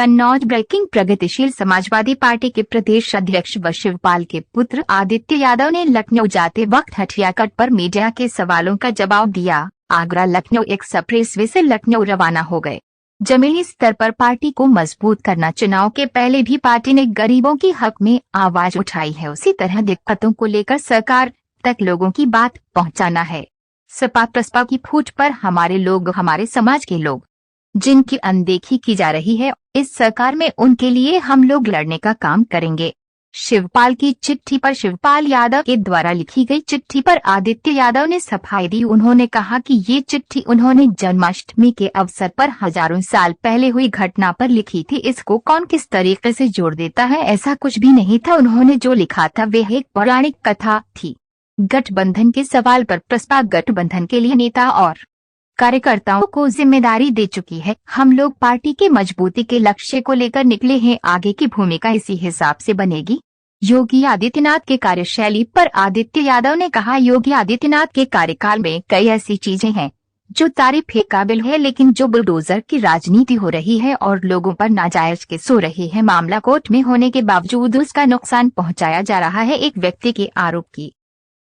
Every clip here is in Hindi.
कन्नौज ब्रेकिंग। प्रगतिशील समाजवादी पार्टी के प्रदेश अध्यक्ष व शिवपाल के पुत्र आदित्य यादव ने लखनऊ जाते वक्त हटिया कट पर मीडिया के सवालों का जवाब दिया। आगरा लखनऊ एक्सप्रेसवे से लखनऊ रवाना हो गए। जमीनी स्तर पर पार्टी को मजबूत करना। चुनाव के पहले भी पार्टी ने गरीबों की हक में आवाज उठाई है, उसी तरह दिक्कतों को लेकर सरकार तक लोगों की बात पहुंचाना है। सपा प्रसपा की फूट पर हमारे लोग, हमारे समाज के लोग जिनकी अनदेखी की जा रही है, इस सरकार में उनके लिए हम लोग लड़ने का काम करेंगे। शिवपाल की चिट्ठी पर शिवपाल यादव के द्वारा लिखी गई चिट्ठी पर आदित्य यादव ने सफाई दी। उन्होंने कहा कि ये चिट्ठी उन्होंने जन्माष्टमी के अवसर पर हजारों साल पहले हुई घटना पर लिखी थी। इसको कौन किस तरीके से जोड़ देता है, ऐसा कुछ भी नहीं था। उन्होंने जो लिखा था वह एक पौराणिक कथा थी। गठबंधन के सवाल पर प्रसपा गठबंधन के लिए नेता और कार्यकर्ताओं को जिम्मेदारी दे चुकी है। हम लोग पार्टी के मजबूती के लक्ष्य को लेकर निकले हैं। आगे की भूमिका इसी हिसाब से बनेगी। योगी आदित्यनाथ के कार्यशैली पर आदित्य यादव ने कहा, योगी आदित्यनाथ के कार्यकाल में कई ऐसी चीजें हैं जो तारीफ के काबिल है, लेकिन जो बुलडोजर की राजनीति हो रही है और लोगों पर नाजायज के सो रही है। मामला कोर्ट में होने के बावजूद उसका नुकसान पहुंचाया जा रहा है। एक व्यक्ति के आरोप की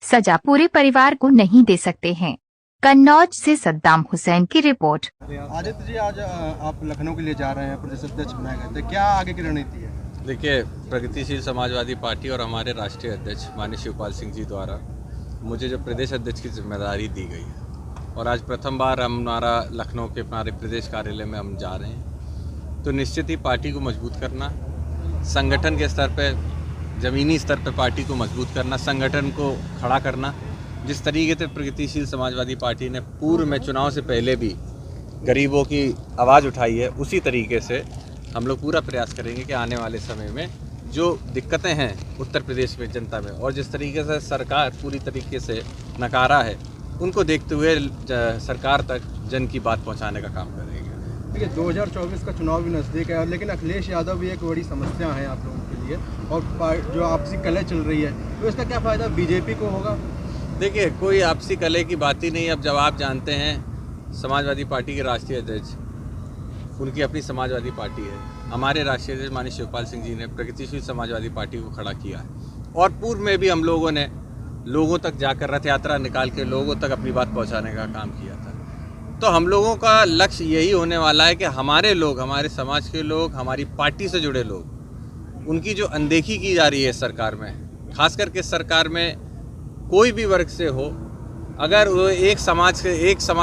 सजा पूरे परिवार को नहीं दे सकते हैं। कन्नौज से सद्दाम हुसैन की रिपोर्ट। आदित्य जी, आज आप लखनऊ के लिए जा रहे हैं, प्रदेश अध्यक्ष बनाए गए थे, क्या आगे की रणनीति है? देखिए, प्रगतिशील समाजवादी पार्टी और हमारे राष्ट्रीय अध्यक्ष माननीय शिवपाल सिंह जी द्वारा मुझे जो प्रदेश अध्यक्ष की जिम्मेदारी दी गई है और आज प्रथम बार हमारा लखनऊ के हमारे प्रदेश कार्यालय में हम जा रहे हैं, तो निश्चित ही पार्टी को मजबूत करना, संगठन के स्तर पर, ज़मीनी स्तर पर पार्टी को मजबूत करना, संगठन को खड़ा करना। जिस तरीके से प्रगतिशील समाजवादी पार्टी ने पूर्व में चुनाव से पहले भी गरीबों की आवाज़ उठाई है, उसी तरीके से हम लोग पूरा प्रयास करेंगे कि आने वाले समय में जो दिक्कतें हैं उत्तर प्रदेश में जनता में और जिस तरीके से सरकार पूरी तरीके से नकारा है, उनको देखते हुए सरकार तक जन की बात पहुंचाने का काम करेंगे। देखिए, 2024 का चुनाव भी नज़दीक है, लेकिन अखिलेश यादव भी एक बड़ी समस्या है आप लोगों के लिए, और जो आपसी कलह चल रही है, तो इसका क्या फ़ायदा बीजेपी को होगा? देखिए, कोई आपसी कलह की बात ही नहीं। अब जब आप जानते हैं समाजवादी पार्टी के राष्ट्रीय अध्यक्ष, उनकी अपनी समाजवादी पार्टी है। हमारे राष्ट्रीय अध्यक्ष माननीय शिवपाल सिंह जी ने प्रगतिशील समाजवादी पार्टी को खड़ा किया है और पूर्व में भी हम लोगों ने लोगों तक जाकर रथ यात्रा निकाल के लोगों तक अपनी बात पहुंचाने का काम किया था। तो हम लोगों का लक्ष्य यही होने वाला है कि हमारे लोग, हमारे समाज के लोग, हमारी पार्टी से जुड़े लोग, उनकी जो अनदेखी की जा रही है सरकार में, खास करके सरकार में कोई भी वर्ग से हो, अगर वो एक समाज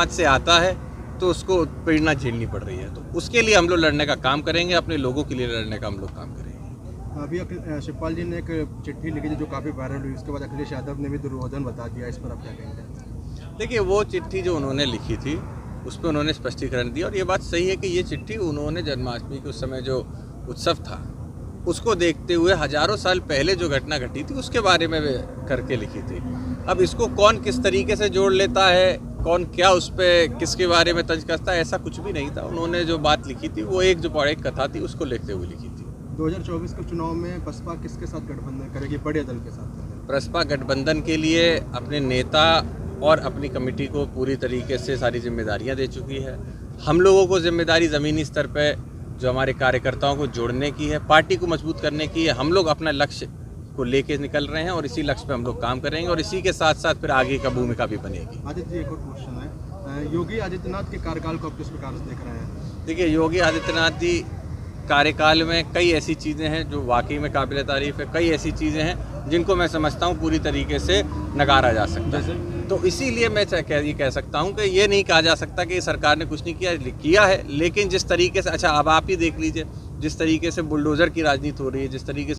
से आता है तो उसको प्रेरणा झेलनी पड़ रही है। तो उसके लिए हम लोग लड़ने का काम करेंगे, अपने लोगों के लिए लड़ने का हम लोग काम करेंगे। अभी शिवपाल जी ने एक चिट्ठी लिखी जो काफ़ी वायरल हुई, उसके बाद अखिलेश यादव ने भी दुर्योधन बता दिया, इस पर आप क्या कहेंगे? देखिए, वो चिट्ठी जो उन्होंने लिखी थी उस पर उन्होंने स्पष्टीकरण दिया और ये बात सही है कि ये चिट्ठी उन्होंने जन्माष्टमी के उस समय जो उत्सव था उसको देखते हुए हजारों साल पहले जो घटना घटी थी उसके बारे में करके लिखी थी। अब इसको कौन किस तरीके से जोड़ लेता है, कौन क्या उस पर किसके बारे में तंज कसता है, ऐसा कुछ भी नहीं था। उन्होंने जो बात लिखी थी वो एक जो पौराणिक कथा थी उसको लिखते हुए लिखी थी। 2024 के चुनाव में बसपा किसके साथ गठबंधन करेगी? बड़े दल के साथ? बसपा गठबंधन के लिए अपने नेता और अपनी कमेटी को पूरी तरीके से सारी जिम्मेदारियाँ दे चुकी है। हम लोगों को जिम्मेदारी ज़मीनी स्तर पर जो हमारे कार्यकर्ताओं को जोड़ने की है, पार्टी को मजबूत करने की है। हम लोग अपना लक्ष्य को लेके निकल रहे हैं और इसी लक्ष्य पे हम लोग काम करेंगे और इसी के साथ साथ फिर आगे का भूमिका भी बनेगी। आदित्य जी, एक और क्वेश्चन है, योगी आदित्यनाथ के कार्यकाल को आप किस प्रकार से देख रहे हैं? देखिए, योगी आदित्यनाथ जी कार्यकाल में कई ऐसी चीज़ें हैं जो वाकई में काबिल तारीफ़ है, कई ऐसी चीज़ें हैं जिनको मैं समझता हूँ पूरी तरीके से नकारा जा सकता है। तो इसीलिए मैं ये कह सकता हूँ कि ये नहीं कहा जा सकता कि सरकार ने कुछ नहीं किया है, लेकिन जिस तरीके से, अच्छा अब आप ही देख लीजिए, जिस तरीके से बुलडोज़र की राजनीति हो रही है, जिस तरीके से